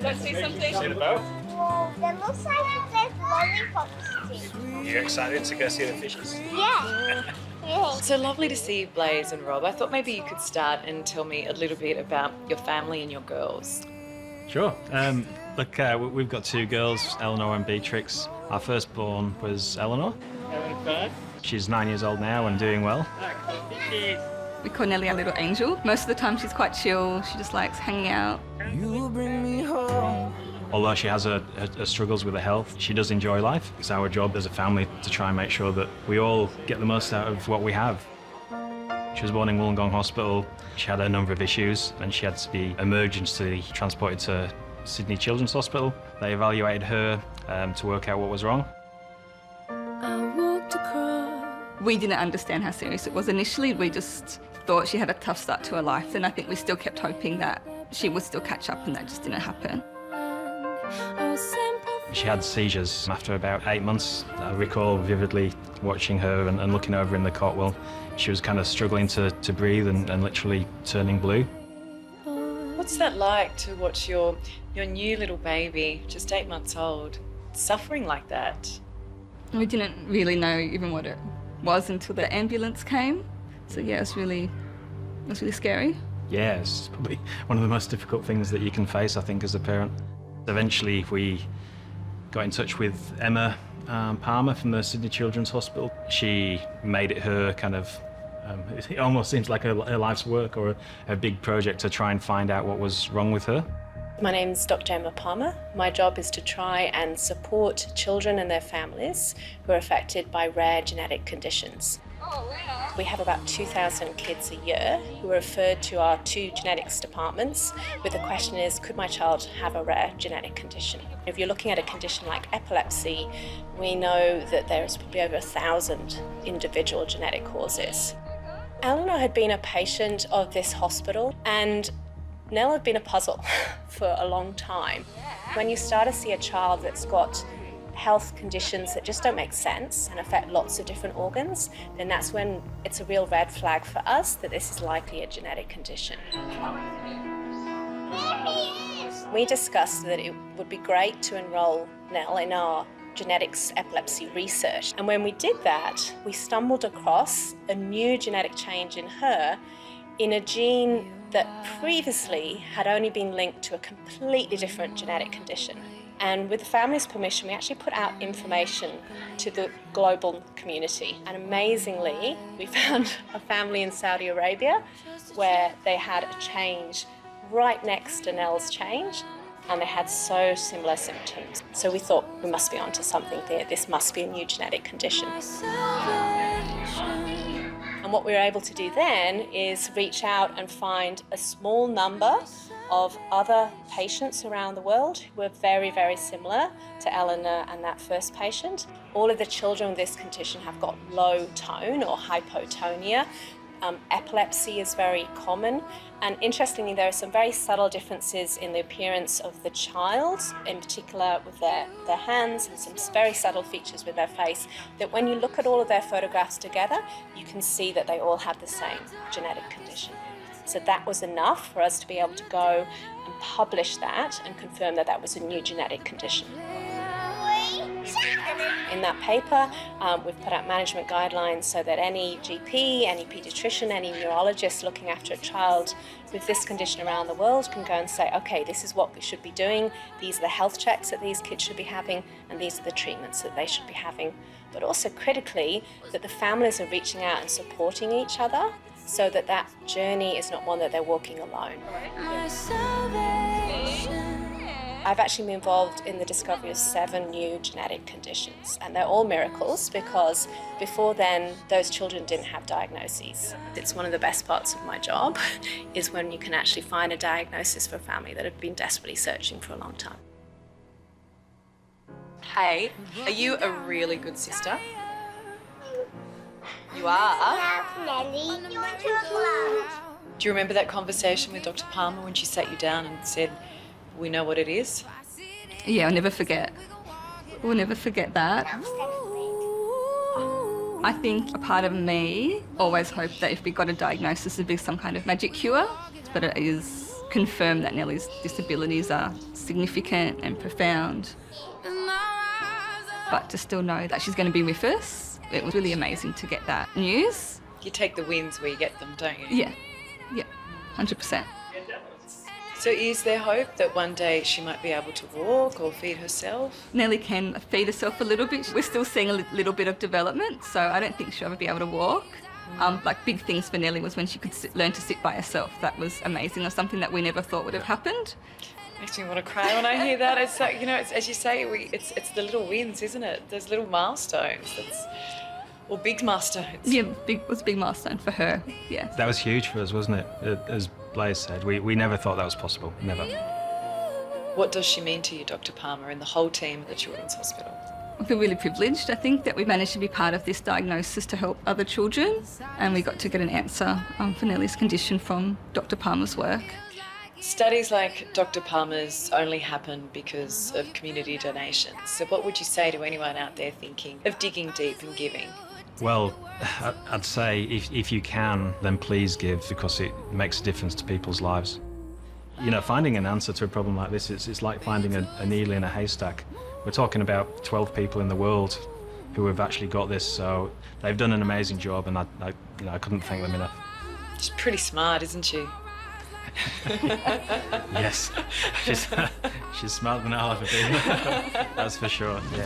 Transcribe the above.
Let's see something. See the boat? Whoa, that looks like there's lollipops too. Are you excited to go see the fishes? Yeah. Yeah. So lovely to see you, Blaze and Rob. I thought maybe you could start and tell me a little bit about your family and your girls. Sure. Look, we've got two girls, Eleanor and Beatrix. Our firstborn was Eleanor. She's 9 years old now and doing well. We call Nellie our little angel. Most of the time she's quite chill. She just likes hanging out. You bring me home. Although she has her struggles with her health, she does enjoy life. It's our job as a family to try and make sure that we all get the most out of what we have. She was born in Wollongong Hospital. She had a number of issues and she had to be emergency transported to Sydney Children's Hospital. They evaluated her to work out what was wrong. We didn't understand how serious it was initially. We just thought she had a tough start to her life, and I think we still kept hoping that she would still catch up, and that just didn't happen. She had seizures after about 8 months. I recall vividly watching her and looking over in the cot while she was kind of struggling to breathe and literally turning blue. What's that like to watch your new little baby, just 8 months old, suffering like that? We didn't really know even what it was until the ambulance came. So yeah, it was really scary. Yeah, it's probably one of the most difficult things that you can face, I think, as a parent. Eventually, we got in touch with Emma Palmer from the Sydney Children's Hospital. She made it her kind of, it almost seems like her life's work or a big project to try and find out what was wrong with her. My name's Dr. Emma Palmer. My job is to try and support children and their families who are affected by rare genetic conditions. We have about 2,000 kids a year who are referred to our 2 genetics departments with the question is, could my child have a rare genetic condition? If you're looking at a condition like epilepsy, we know that there's probably over 1,000 individual genetic causes. Eleanor had been a patient of this hospital and Nell had been a puzzle for a long time. When you start to see a child that's got health conditions that just don't make sense and affect lots of different organs, then that's when it's a real red flag for us that this is likely a genetic condition. We discussed that it would be great to enroll Nell in our genetics epilepsy research. And when we did that, we stumbled across a new genetic change in her in a gene that previously had only been linked to a completely different genetic condition. And with the family's permission, we actually put out information to the global community. And amazingly, we found a family in Saudi Arabia where they had a change right next to Nell's change, and they had so similar symptoms. So we thought we must be onto something there. This must be a new genetic condition. And what we were able to do then is reach out and find a small number of other patients around the world who were very, very similar to Eleanor and that first patient. All of the children with this condition have got low tone or hypotonia. Epilepsy is very common, and interestingly there are some very subtle differences in the appearance of the child, in particular with their hands, and some very subtle features with their face, that when you look at all of their photographs together, you can see that they all have the same genetic condition. So that was enough for us to be able to go and publish that and confirm that that was a new genetic condition. In that paper, we've put out management guidelines so that any GP, any paediatrician, any neurologist looking after a child with this condition around the world can go and say, okay, this is what we should be doing, these are the health checks that these kids should be having, and these are the treatments that they should be having. But also critically, that the families are reaching out and supporting each other so that that journey is not one that they're walking alone. I've actually been involved in the discovery of 7 new genetic conditions, and they're all miracles because before then those children didn't have diagnoses. It's one of the best parts of my job is when you can actually find a diagnosis for a family that have been desperately searching for a long time. Hey, are you a really good sister? You are? Nelly. Do you remember that conversation with Dr. Palmer when she sat you down and said, we know what it is? Yeah, I'll never forget. We'll never forget that. I think a part of me always hoped that if we got a diagnosis, it'd be some kind of magic cure, but it is confirmed that Nellie's disabilities are significant and profound. But to still know that she's going to be with us, it was really amazing to get that news. You take the wins where you get them, don't you? Yeah, 100%. So is there hope that one day she might be able to walk or feed herself? Nellie can feed herself a little bit. We're still seeing a little bit of development, so I don't think she'll ever be able to walk. Like big things for Nellie was when she could learn to sit by herself. That was amazing, or something that we never thought would have happened. Makes me want to cry when I hear that. It's like, you know, it's, as you say, it's the little wins, isn't it? Those little milestones. Or big milestones. Yeah, it was a big milestone for her, yeah. That was huge for us, wasn't it? As Blaise said, we never thought that was possible, never. What does she mean to you, Dr. Palmer, and the whole team at the Children's Hospital? I feel really privileged, I think, that we managed to be part of this diagnosis to help other children, and we got to get an answer for Nellie's condition from Dr. Palmer's work. Studies like Dr. Palmer's only happen because of community donations. So what would you say to anyone out there thinking of digging deep and giving? Well, I'd say if you can, then please give, because it makes a difference to people's lives. You know, finding an answer to a problem like this, it's like finding a needle in a haystack. We're talking about 12 people in the world who have actually got this, so they've done an amazing job, and I couldn't thank them enough. She's pretty smart, isn't she? Yes, she's smarter than I'll ever be. That's for sure. Yeah.